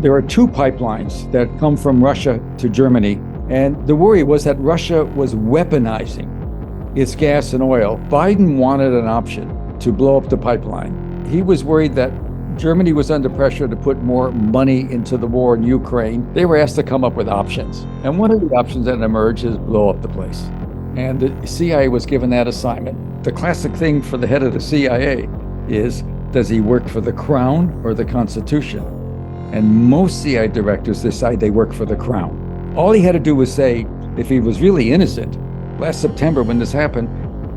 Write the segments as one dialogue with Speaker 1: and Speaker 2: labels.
Speaker 1: There are two pipelines that come from Russia to Germany, and the worry was that Russia was weaponizing its gas and oil. Biden wanted an option to blow up the pipeline. He was worried that Germany was under pressure to put more money into the war in Ukraine. They were asked to come up with options. And one of the options that emerged is blow up the place. And the CIA was given that assignment. The classic thing for the head of the CIA is, does he work for the Crown or the Constitution? And most CIA directors decide they work for the Crown. All he had to do was say, if he was really innocent, last September when this happened,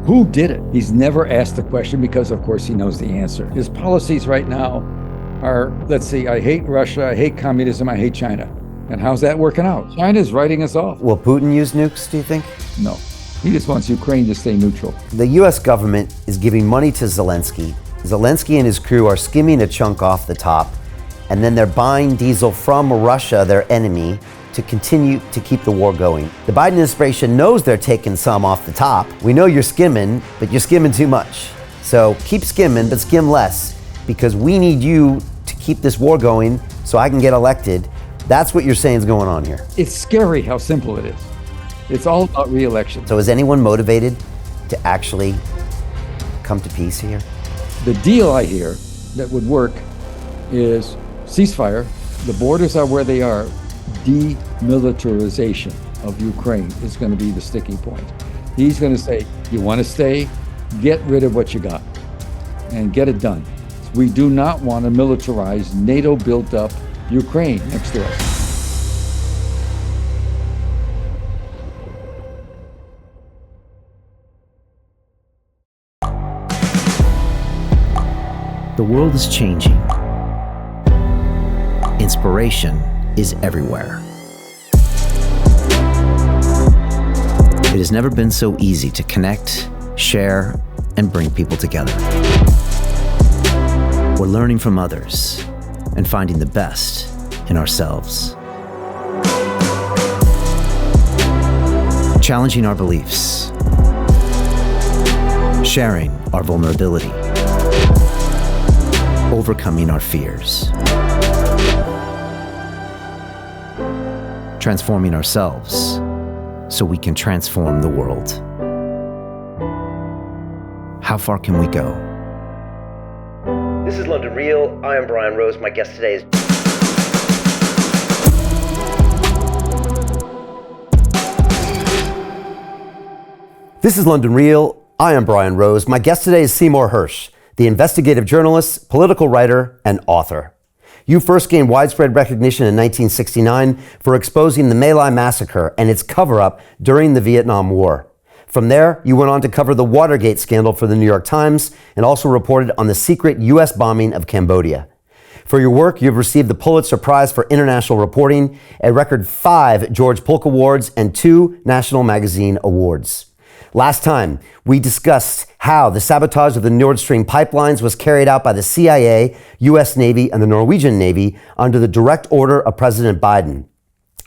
Speaker 1: who did it? He's never asked the question because, of course, he knows the answer. His policies right now are, let's see, I hate Russia, I hate communism, I hate China. And how's that working out? China's writing us off.
Speaker 2: Will Putin use nukes, do you think?
Speaker 1: No. He just wants Ukraine to stay neutral.
Speaker 2: The US government is giving money to Zelensky. Zelensky and his crew are skimming a chunk off the top, and then they're buying diesel from Russia, their enemy, to continue to keep the war going. The Biden administration knows they're taking some off the top. We know you're skimming, but you're skimming too much. So keep skimming, but skim less, because we need you to keep this war going so I can get elected. That's what you're saying is going on here.
Speaker 1: It's scary how simple it is. It's all about re-election.
Speaker 2: So is anyone motivated to actually come to peace here?
Speaker 1: The deal I hear that would work is ceasefire. The borders are where they are. Demilitarization of Ukraine is going to be the sticking point. He's going to say, you want to stay? Get rid of what you got and get it done. We do not want a militarized, NATO built up Ukraine next to us.
Speaker 3: The world is changing. Inspiration is everywhere. It has never been so easy to connect, share, and bring people together. We're learning from others and finding the best in ourselves. Challenging our beliefs. Sharing our vulnerability. Overcoming our fears. Transforming ourselves so we can transform the world. How far can we go?
Speaker 2: This is London Real. I am Brian Rose. My guest today is... This is London Real. I am Brian Rose. My guest today is Seymour Hersh, the investigative journalist, political writer, and author. You first gained widespread recognition in 1969 for exposing the My Lai massacre and its cover-up during the Vietnam War. From there, you went on to cover the Watergate scandal for the New York Times and also reported on the secret U.S. bombing of Cambodia. For your work, you've received the Pulitzer Prize for International Reporting, a record 5 George Polk Awards, and 2 National Magazine Awards. Last time, we discussed how the sabotage of the Nord Stream pipelines was carried out by the CIA, U.S. Navy, and the Norwegian Navy under the direct order of President Biden.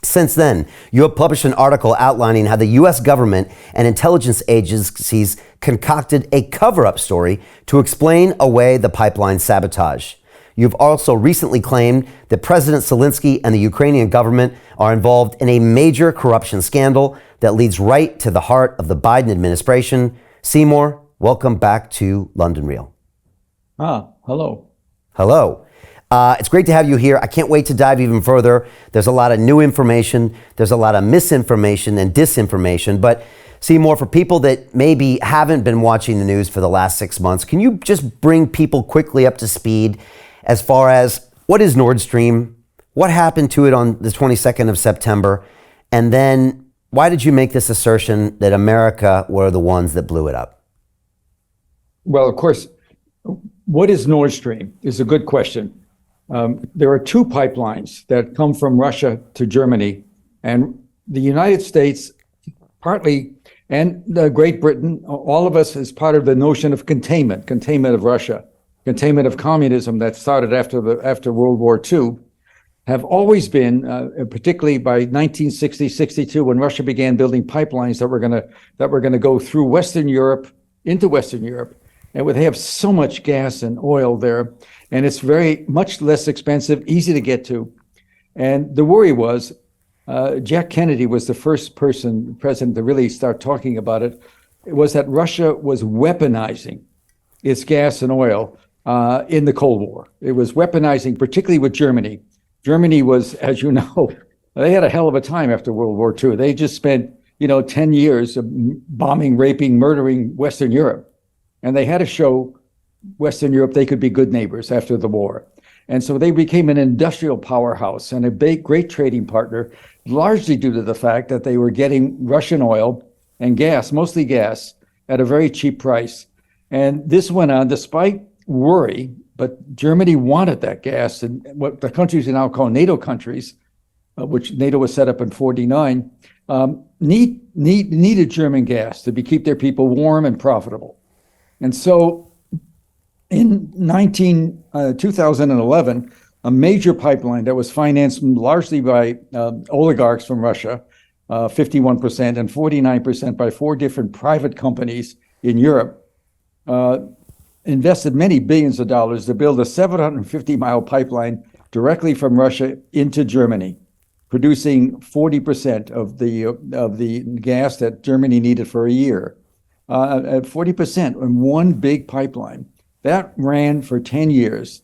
Speaker 2: Since then, you have published an article outlining how the U.S. government and intelligence agencies concocted a cover-up story to explain away the pipeline sabotage. You've also recently claimed that President Zelensky and the Ukrainian government are involved in a major corruption scandal that leads right to the heart of the Biden administration. Seymour, welcome back to London Real.
Speaker 1: Hello.
Speaker 2: Hello. It's great to have you here. I can't wait to dive even further. There's a lot of new information. There's a lot of misinformation and disinformation. But Seymour, for people that maybe haven't been watching the news for the last 6 months, can you just bring people quickly up to speed as far as what is Nord Stream, what happened to it on the 22nd of September, and then why did you make this assertion that America were the ones that blew it up?
Speaker 1: Well, of course, what is Nord Stream is a good question. There are two pipelines that come from Russia to Germany, and the United States partly, and Great Britain, all of us as part of the notion of containment of Russia, containment of communism that started after World War II, have always been, particularly by 1960, 62, when Russia began building pipelines that were going to go through Western Europe into Western Europe, and they have so much gas and oil there, and it's very much less expensive, easy to get to. And the worry was Jack Kennedy was the first president to really start talking about it. It was that Russia was weaponizing its gas and oil in the Cold War. It was weaponizing, particularly with Germany. Germany was, as you know, they had a hell of a time after World War II. They just spent, 10 years of bombing, raping, murdering Western Europe. And they had to show Western Europe they could be good neighbors after the war. And so they became an industrial powerhouse and a big, great trading partner, largely due to the fact that they were getting Russian oil and gas, mostly gas, at a very cheap price. And this went on despite worry, but Germany wanted that gas. And what the countries are now called NATO countries, which NATO was set up in 1949, needed German gas to keep their people warm and profitable. And so in 2011, a major pipeline that was financed largely by oligarchs from Russia, 51% and 49% by four different private companies in Europe, invested many billions of dollars to build a 750-mile pipeline directly from Russia into Germany, producing 40% of the gas that Germany needed for a year. 40% in one big pipeline. That ran for 10 years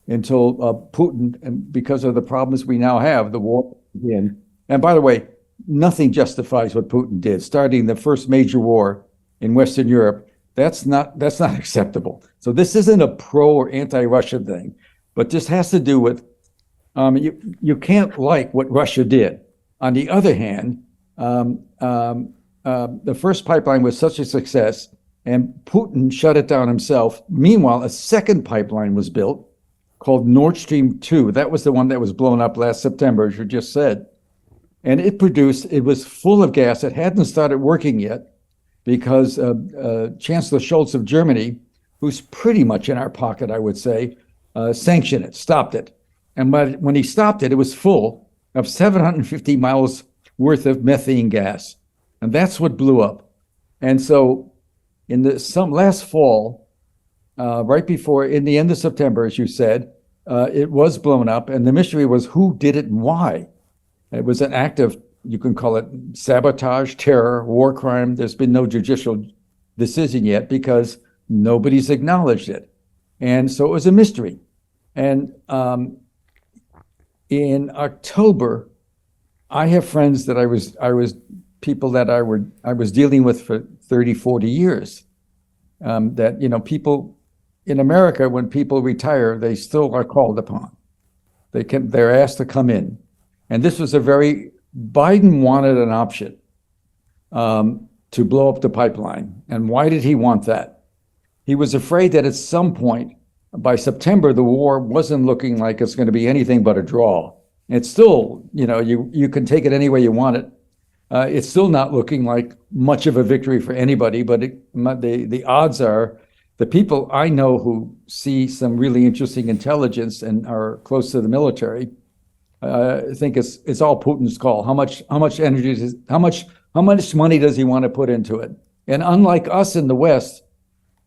Speaker 1: until Putin, and because of the problems we now have, the war began. And by the way, nothing justifies what Putin did, starting the first major war in Western Europe. That's not acceptable. So this isn't a pro or anti-Russian thing, but this has to do with you can't like what Russia did. On the other hand, the first pipeline was such a success, and Putin shut it down himself. Meanwhile, a second pipeline was built called Nord Stream 2. That was the one that was blown up last September, as you just said. And it was full of gas. It hadn't started working yet because Chancellor Scholz of Germany, who's pretty much in our pocket, I would say, sanctioned it, stopped it. And when he stopped it, it was full of 750 miles worth of methane gas. And that's what blew up. And so in last fall, right before, in the end of September, as you said, it was blown up. And the mystery was who did it and why. It was an act of, you can call it sabotage, terror, war crime. There's been no judicial decision yet because nobody's acknowledged it. And so it was a mystery. And in October, I have friends that I was people that I was dealing with for 30, 40 years. That, people in America, when people retire, they still are called upon. They're asked to come in. And this was Biden wanted an option to blow up the pipeline. And why did he want that? He was afraid that at some point, by September, the war wasn't looking like it's going to be anything but a draw. It's still, you can take it any way you want it. It's still not looking like much of a victory for anybody, but the odds are the people I know who see some really interesting intelligence and are close to the military think it's all Putin's call. How much energy how much money does he want to put into it? And unlike us in the West,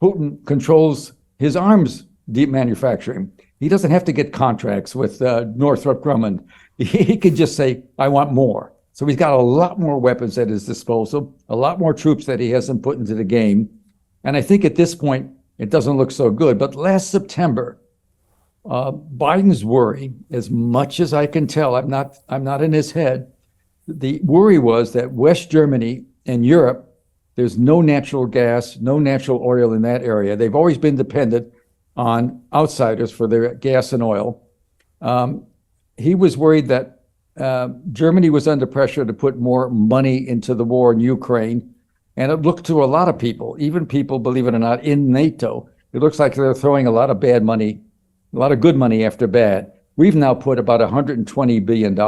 Speaker 1: Putin controls his arms manufacturing. He doesn't have to get contracts with Northrop Grumman. He could just say, I want more. So he's got a lot more weapons at his disposal, a lot more troops that he hasn't put into the game. And I think at this point, it doesn't look so good. But last September, Biden's worry, as much as I can tell, I'm not in his head, the worry was that West Germany and Europe, there's no natural gas, no natural oil in that area. They've always been dependent on outsiders for their gas and oil. He was worried that Germany was under pressure to put more money into the war in Ukraine. And it looked to a lot of people, even people, believe it or not, in NATO, it looks like they're throwing a lot of bad money, a lot of good money after bad. We've now put about $120 billion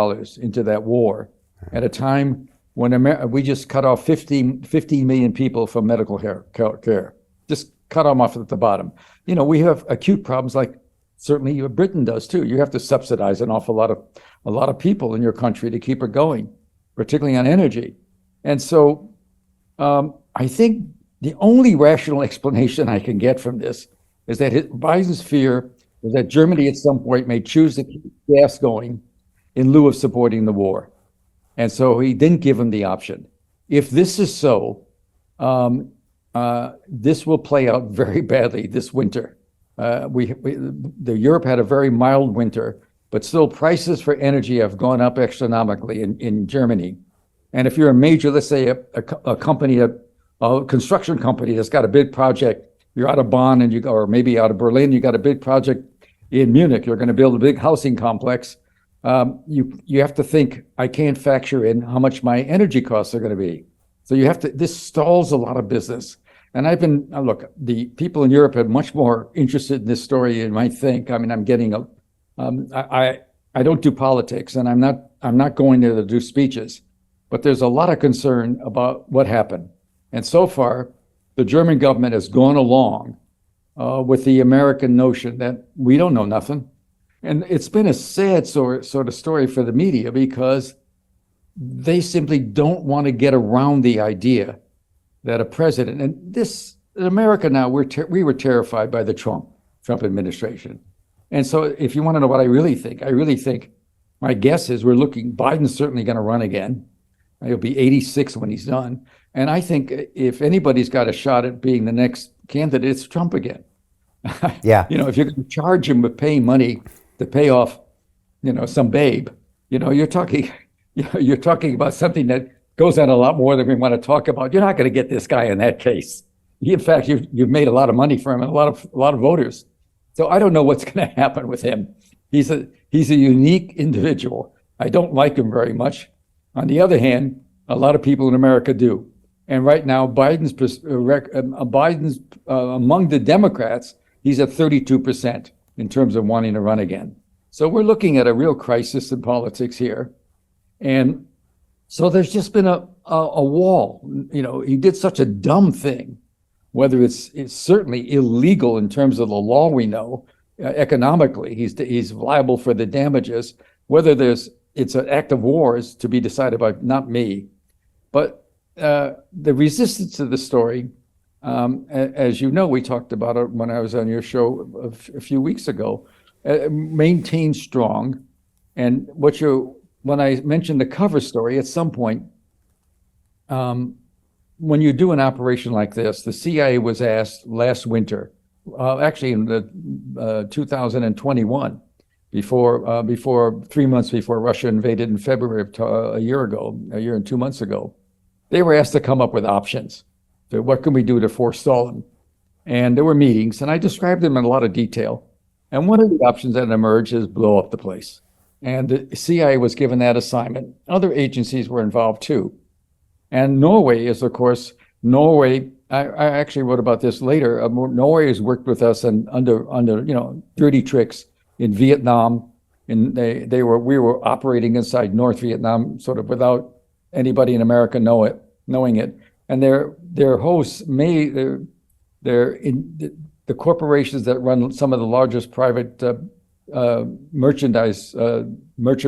Speaker 1: into that war at a time when we just cut off 15 million people from medical care. Just cut them off at the bottom. We have acute problems like certainly Britain does too. You have to subsidize an awful lot of people in your country to keep it going, particularly on energy. And so I think the only rational explanation I can get from this is that Biden's fear is that Germany at some point may choose to keep gas going in lieu of supporting the war. And so he didn't give him the option. If this is so, this will play out very badly this winter. Europe had a very mild winter, but still prices for energy have gone up astronomically in Germany. And if you're a major, let's say a company, a construction company that's got a big project, you're out of Bonn or maybe out of Berlin, you got a big project in Munich, you're going to build a big housing complex. You have to think, I can't factor in how much my energy costs are going to be. So this stalls a lot of business. And look, the people in Europe are much more interested in this story than you might think. I mean, I don't do politics, and I'm not going there to do speeches, but there's a lot of concern about what happened. And so far, the German government has gone along with the American notion that we don't know nothing. And it's been a sad sort of story for the media because they simply don't want to get around the idea that a president, and in America now, we were terrified by the Trump administration. And so if you want to know what I really think my guess is Biden's certainly going to run again. He'll be 86 when he's done. And I think if anybody's got a shot at being the next candidate, it's Trump again.
Speaker 2: Yeah.
Speaker 1: If you're going to charge him with paying money to pay off, some babe, you're talking about something that goes on a lot more than we want to talk about. You're not going to get this guy in that case. In fact, you've made a lot of money for him and a lot of voters. So I don't know what's going to happen with him. He's a unique individual. I don't like him very much. On the other hand, a lot of people in America do. And right now, Biden's among the Democrats, he's at 32% in terms of wanting to run again. So we're looking at a real crisis in politics here. And so there's just been a wall. He did such a dumb thing, whether it's certainly illegal in terms of the law we know, economically, he's liable for the damages, whether it's an act of war is to be decided by not me. But the resistance to the story, as you know, we talked about it when I was on your show a few weeks ago, maintains strong. And when I mentioned the cover story, at some point, when you do an operation like this, the CIA was asked last winter, actually in the 2021, before 3 months before Russia invaded in February of a year and 2 months ago, they were asked to come up with options. So what can we do to forestall them? And there were meetings, and I described them in a lot of detail. And one of the options that emerged is blow up the place. And the CIA was given that assignment. Other agencies were involved too. And Norway is, of course, I actually wrote about this later. Norway has worked with us under dirty tricks in Vietnam. And we were operating inside North Vietnam sort of without anybody in America knowing it. And their hosts the corporations that run some of the largest private merchant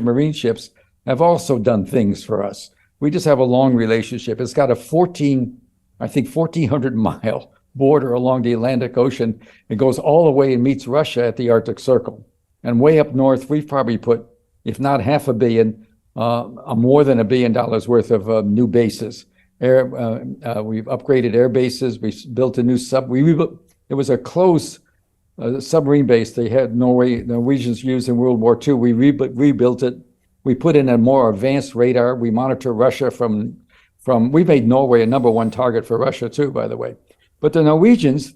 Speaker 1: marine ships have also done things for us. We just have a long relationship. It's got a 1,400-mile border along the Atlantic Ocean. It goes all the way and meets Russia at the Arctic Circle. And way up north, we've probably put, if not $500 million, more than $1 billion worth of new bases. We've upgraded air bases. We built a new it was a closed submarine base they had Norwegians used in World War II. We rebuilt it. We put in a more advanced radar. We monitor Russia we made Norway a number one target for Russia too, by the way. But the Norwegians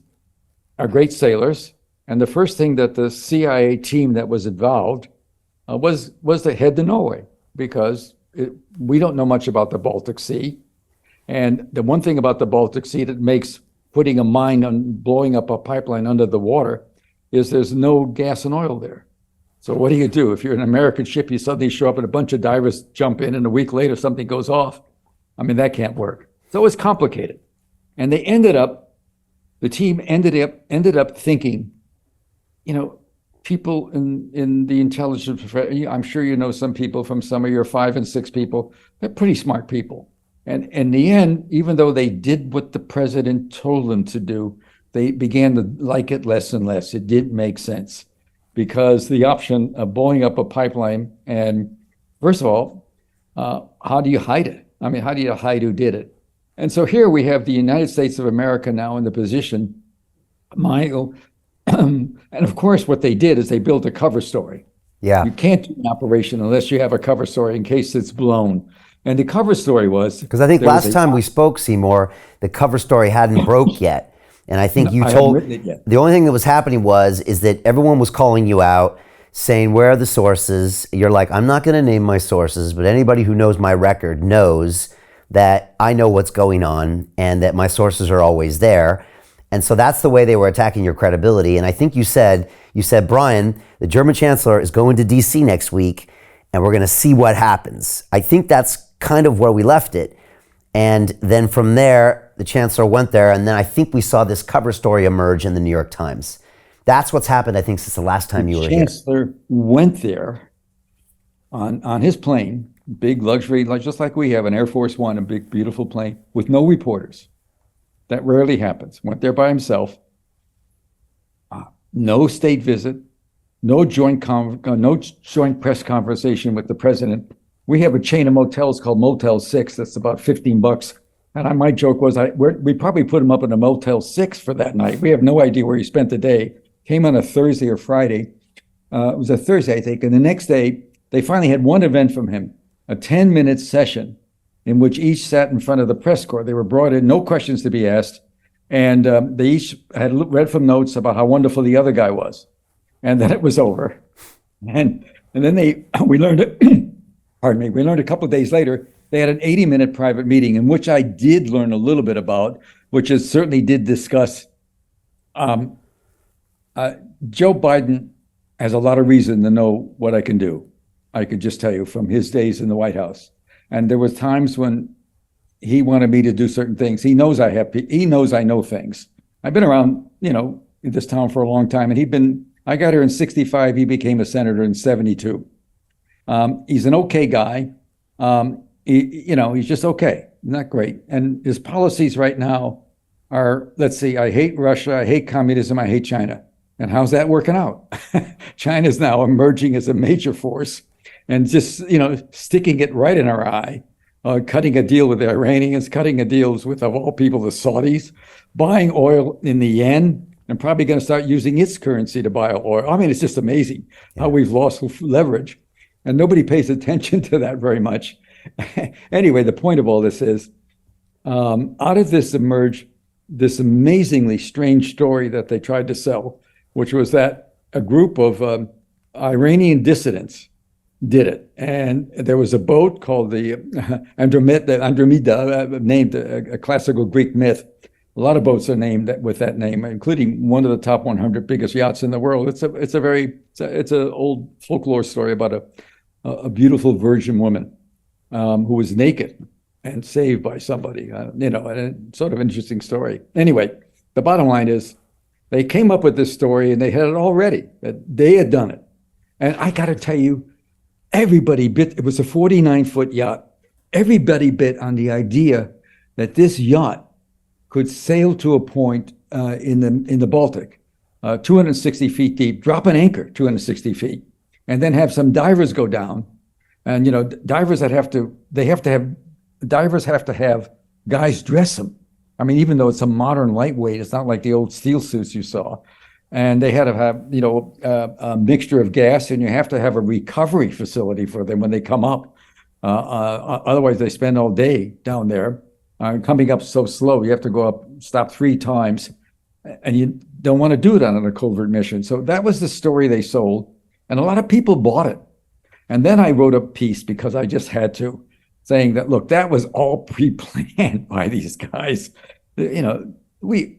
Speaker 1: are great sailors. And the first thing that the CIA team that was involved was to head to Norway, because we don't know much about the Baltic Sea. And the one thing about the Baltic Sea that makes putting a mine and blowing up a pipeline under the water is there's no gas and oil there. So what do? If you're an American ship, you suddenly show up and a bunch of divers jump in and a week later something goes off. I mean, that can't work. So it's complicated. And the team ended up thinking, people in the intelligence profession, I'm sure you know some people from some of your 5 and 6 people, they're pretty smart people. And in the end, even though they did what the president told them to do, they began to like it less and less. It didn't make sense, because the option of blowing up a pipeline and, the Norwegians use in World War II, we built a new we first of all, how do you hide it? I mean, how do you hide who did it? And so here we have the United States of America now in the position, Michael, and of course, what they did is they built a cover story.
Speaker 2: Yeah.
Speaker 1: You can't do an operation unless you have a cover story in case it's blown. And the cover story was
Speaker 2: Because I think last time we spoke, Seymour, the cover story hadn't broke yet. And I think you
Speaker 1: I
Speaker 2: told
Speaker 1: haven't written it yet.
Speaker 2: the only thing that was happening is that everyone was calling you out, saying, where are the sources? You're like, I'm not going to name my sources, but anybody who knows my record knows that I know what's going on and that my sources are always there. And so that's the way they were attacking your credibility. And I think you said, Brian, the German chancellor is going to DC next week and we're going to see what happens. I think that's kind of where we left it. And then from there, the chancellor went there. And then I think we saw this cover story emerge in the New York Times. That's what's happened, I think, since the last time you were here.
Speaker 1: The chancellor went there on his plane, big luxury, just like we have an Air Force One, a big, beautiful plane with no reporters. That rarely happens. Went there by himself. No state visit, no joint press conversation with the president. We have a chain of motels called Motel 6. That's about $15. And my joke was, we probably put him up in a Motel 6 for that night. We have no idea where he spent the day. Came on a Thursday or Friday. It was a Thursday, I think. And the next day, they finally had one event from him, a 10-minute session in which each sat in front of the press corps. They were brought in, no questions to be asked. And they each had read from notes about how wonderful the other guy was. And then it was over. And then we learned, we learned a couple of days later, they had an 80-minute private meeting in which I did learn a little bit about, which is certainly did discuss Joe Biden has a lot of reason to know what I can do. I could just tell you from his days in the White House. And there was times when he wanted me to do certain things. He knows I know things. I've been around, in this town for a long time, and I got here in 65. He became a senator in 72. He's an okay guy. He's just okay, not great. And his policies right now are, let's see, I hate Russia, I hate communism, I hate China. And how's that working out? China's now emerging as a major force and just, sticking it right in our eye, cutting a deal with the Iranians, cutting a deals with, of all people, the Saudis, buying oil in the yen, and probably going to start using its currency to buy oil. I mean, it's just amazing how we've lost leverage. And nobody pays attention to that very much. Anyway, the point of all this is, out of this emerged this amazingly strange story that they tried to sell, which was that a group of Iranian dissidents did it. And there was a boat called the Andromeda, named a classical Greek myth. A lot of boats are named with that name, including one of the top 100 biggest yachts in the world. It's an old folklore story about a beautiful virgin woman who was naked and saved by somebody, and a sort of interesting story. Anyway, the bottom line is they came up with this story and they had it all ready, that they had done it. And I got to tell you, everybody bit, it was a 49-foot yacht. Everybody bit on the idea that this yacht could sail to a point in the Baltic, 260 feet deep, drop an anchor 260 feet, and then have some divers go down. And divers have to have guys dress them. I mean, even though it's a modern lightweight, it's not like the old steel suits you saw. And they had to have, a mixture of gas, and you have to have a recovery facility for them when they come up. Otherwise, they spend all day down there. Coming up so slow, you have to go up, stop 3 times, and you don't want to do it on a covert mission. So that was the story they sold, and a lot of people bought it. And then I wrote a piece, because I just had to, saying that, look, that was all pre-planned by these guys. We,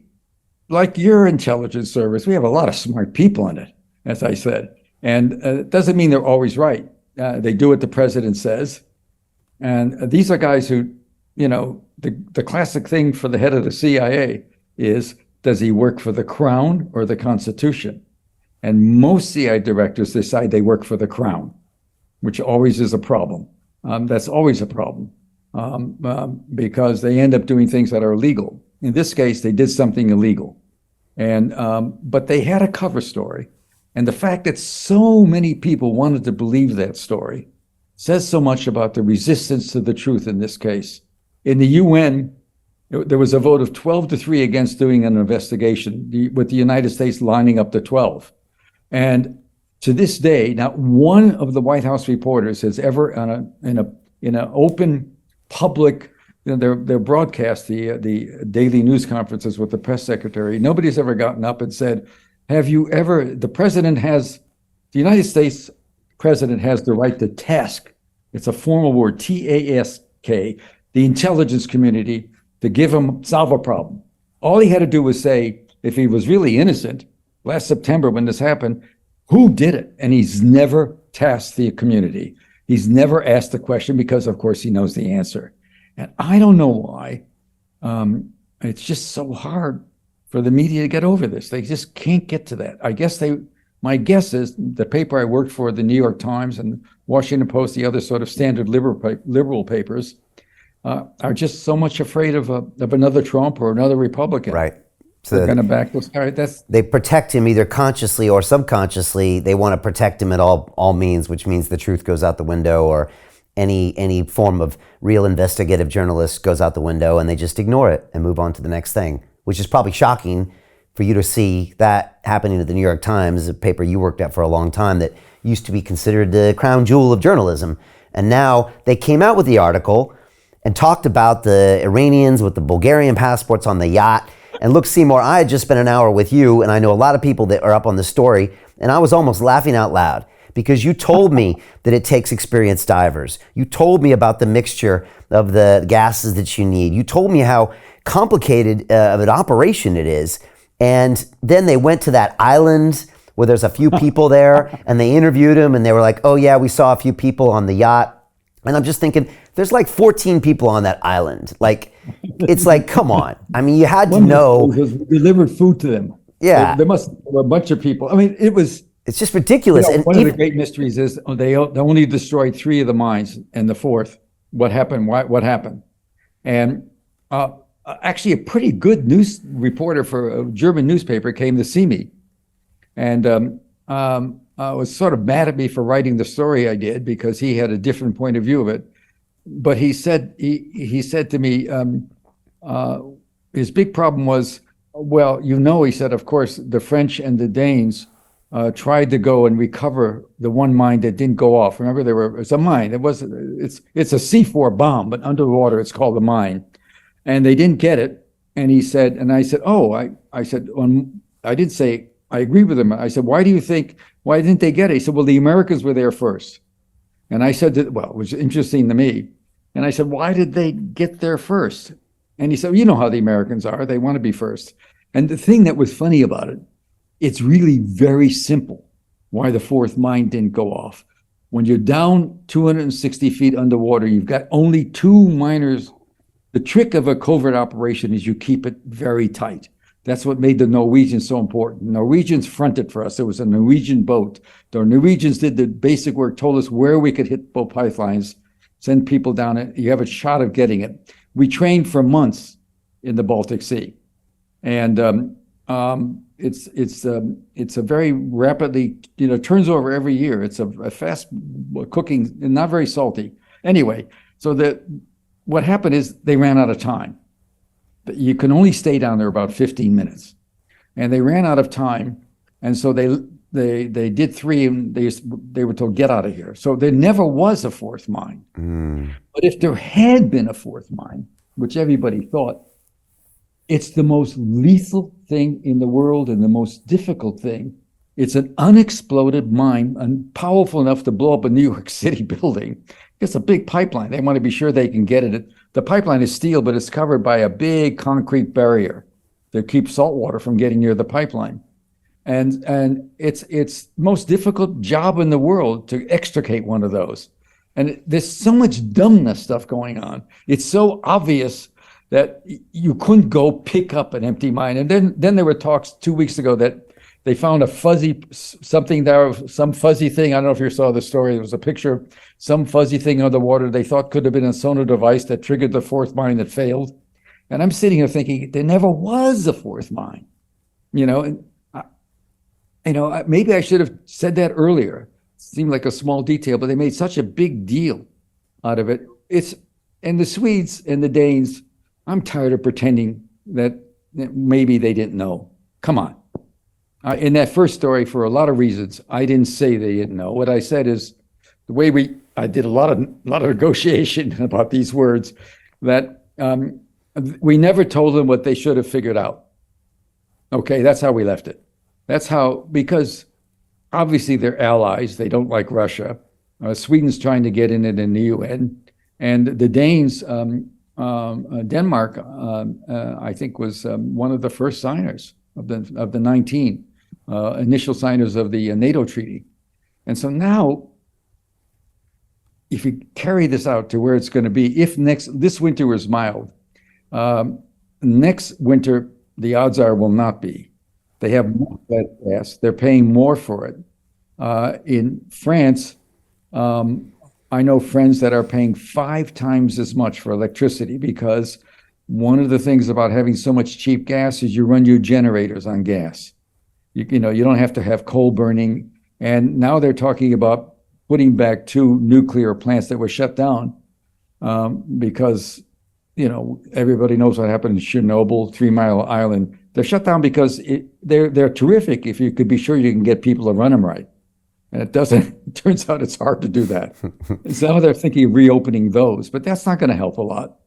Speaker 1: like your intelligence service, we have a lot of smart people in it, as I said. And it doesn't mean they're always right. They do what the president says. And these are guys who, the classic thing for the head of the CIA is, does he work for the crown or the Constitution? And most CIA directors decide they work for the crown, which always is a problem. That's always a problem because they end up doing things that are illegal. In this case, they did something illegal. And but they had a cover story. And the fact that so many people wanted to believe that story says so much about the resistance to the truth in this case. In the UN, there was a vote of 12-3 against doing an investigation, with the United States lining up to 12. And to this day, not one of the White House reporters has ever, in an open public, they're broadcast the daily news conferences with the press secretary. Nobody's ever gotten up and said, "Have you ever?" The United States president has the right to task. It's a formal word, task, the intelligence community, to solve a problem. All he had to do was say, if he was really innocent, last September when this happened, who did it? And he's never tasked the community. He's never asked the question because, of course, he knows the answer. And I don't know why. It's just so hard for the media to get over this. They just can't get to that. My guess is the paper I worked for, the New York Times and Washington Post, the other sort of standard liberal papers, are just so much afraid of another Trump or another Republican.
Speaker 2: Right.
Speaker 1: So they're going to back this guy.
Speaker 2: They protect him either consciously or subconsciously. They want to protect him at all means, which means the truth goes out the window, or any form of real investigative journalist goes out the window, and they just ignore it and move on to the next thing, which is probably shocking for you to see that happening at the New York Times, a paper you worked at for a long time that used to be considered the crown jewel of journalism. And now they came out with the article and talked about the Iranians with the Bulgarian passports on the yacht. And look, Seymour, I had just spent an hour with you, and I know a lot of people that are up on the story, and I was almost laughing out loud because you told me that it takes experienced divers. You told me about the mixture of the gases that you need. You told me how complicated of an operation it is. And then they went to that island where there's a few people there, and they interviewed him, and they were like, "Oh yeah, we saw a few people on the yacht." And I'm just thinking, there's like 14 people on that island. Like, it's like, come on. I mean, you had to know.
Speaker 1: Delivered food to them.
Speaker 2: Yeah.
Speaker 1: There must be a bunch of people. I mean,
Speaker 2: it's just ridiculous.
Speaker 1: And one of the great mysteries is they only destroyed 3 of the mines, and the 4th, what happened? What happened? And actually, a pretty good news reporter for a German newspaper came to see me, and was sort of mad at me for writing the story I did because he had a different point of view of it. But he said to me, his big problem was, well, he said, of course, the French and the Danes tried to go and recover the one mine that didn't go off. Remember, it's a mine. It's a C4 bomb, but underwater it's called a mine, and they didn't get it. And he said, and I said, I didn't say I agree with him. I said, why didn't they get it? He said, well, the Americans were there first. And I said, it was interesting to me. And I said, why did they get there first? And he said, you know how the Americans are. They want to be first. And the thing that was funny about it, it's really very simple why the 4th mine didn't go off. When you're down 260 feet underwater, you've got only 2 miners. The trick of a covert operation is you keep it very tight. That's what made the Norwegians so important. Norwegians fronted for us. It was a Norwegian boat. The Norwegians did the basic work, told us where we could hit both pipelines, send people down it. You have a shot of getting it. We trained for months in the Baltic Sea. And it's a very rapidly, turns over every year. It's a fast cooking and not very salty. Anyway, so what happened is they ran out of time. You can only stay down there about 15 minutes, and they ran out of time, and so they did 3, and they were told, get out of here. So there never was a 4th mine. But if there had been a 4th mine, which everybody thought, it's the most lethal thing in the world and the most difficult thing. It's an unexploded mine and powerful enough to blow up a New York City building. It's a big pipeline. They want to be sure they can get it. The pipeline is steel, but it's covered by a big concrete barrier that keeps salt water from getting near the pipeline. And it's most difficult job in the world to extricate one of those. And there's so much dumbness stuff going on. It's so obvious that you couldn't go pick up an empty mine. And then there were talks 2 weeks ago that they found some fuzzy thing. I don't know if you saw the story. There was a picture of some fuzzy thing underwater they thought could have been a sonar device that triggered the 4th mine that failed. And I'm sitting here thinking, there never was a 4th mine. Maybe I should have said that earlier. seemed like a small detail, but they made such a big deal out of it. And the Swedes and the Danes, I'm tired of pretending that maybe they didn't know. Come on. In that first story, for a lot of reasons, I didn't say they didn't know. What I said is the way I did a lot of negotiation about these words, that we never told them what they should have figured out. Okay, that's how we left it. That's how, because obviously they're allies. They don't like Russia. Sweden's trying to get in it in the UN. And the Danes, Denmark, I think was one of the first signers of the 19 initial signers of the NATO treaty. And so now, if you carry this out to where it's going to be, if this winter was mild, next winter the odds are will not be. They have more gas. They're paying more for it. In France, I know friends that are paying 5 times as much for electricity, because one of the things about having so much cheap gas is you run your generators on gas. You know, you don't have to have coal burning. And now they're talking about putting back 2 nuclear plants that were shut down because, you know, everybody knows what happened in Chernobyl, 3 Mile Island. They're shut down because they're terrific if you could be sure you can get people to run them right. And it doesn't. It turns out it's hard to do that. So now they're thinking of reopening those, but that's not going to help a lot.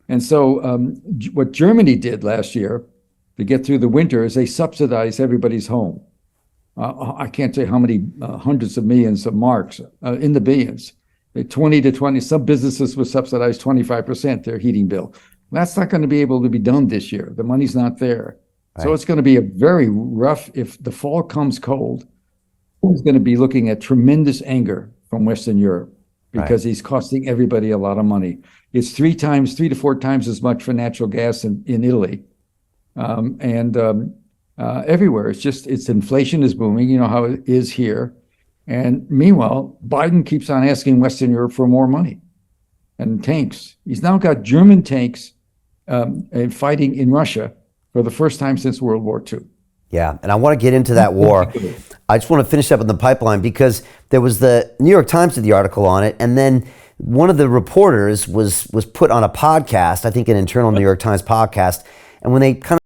Speaker 1: And so what Germany did last year to get through the winter is they subsidized everybody's home. I can't tell you how many hundreds of millions of marks, in the billions. 20 to 20, some businesses would subsidize 25% their heating bill. That's not going to be able to be done this year. The money's not there. Right. So it's going to be a very rough, if the fall comes cold, he's going to be looking at tremendous anger from Western Europe because he's costing everybody a lot of money. It's 3 to 4 times as much for natural gas in Italy. Everywhere. It's inflation is booming, you know how it is here. And meanwhile, Biden keeps on asking Western Europe for more money and tanks. He's now got German tanks fighting in Russia for the first time since World War II.
Speaker 2: Yeah, and I want to get into that war. I just want to finish up on the pipeline because there was the New York Times did the article on it, and then one of the reporters was put on a podcast, I think an internal New York Times podcast, and when they kind of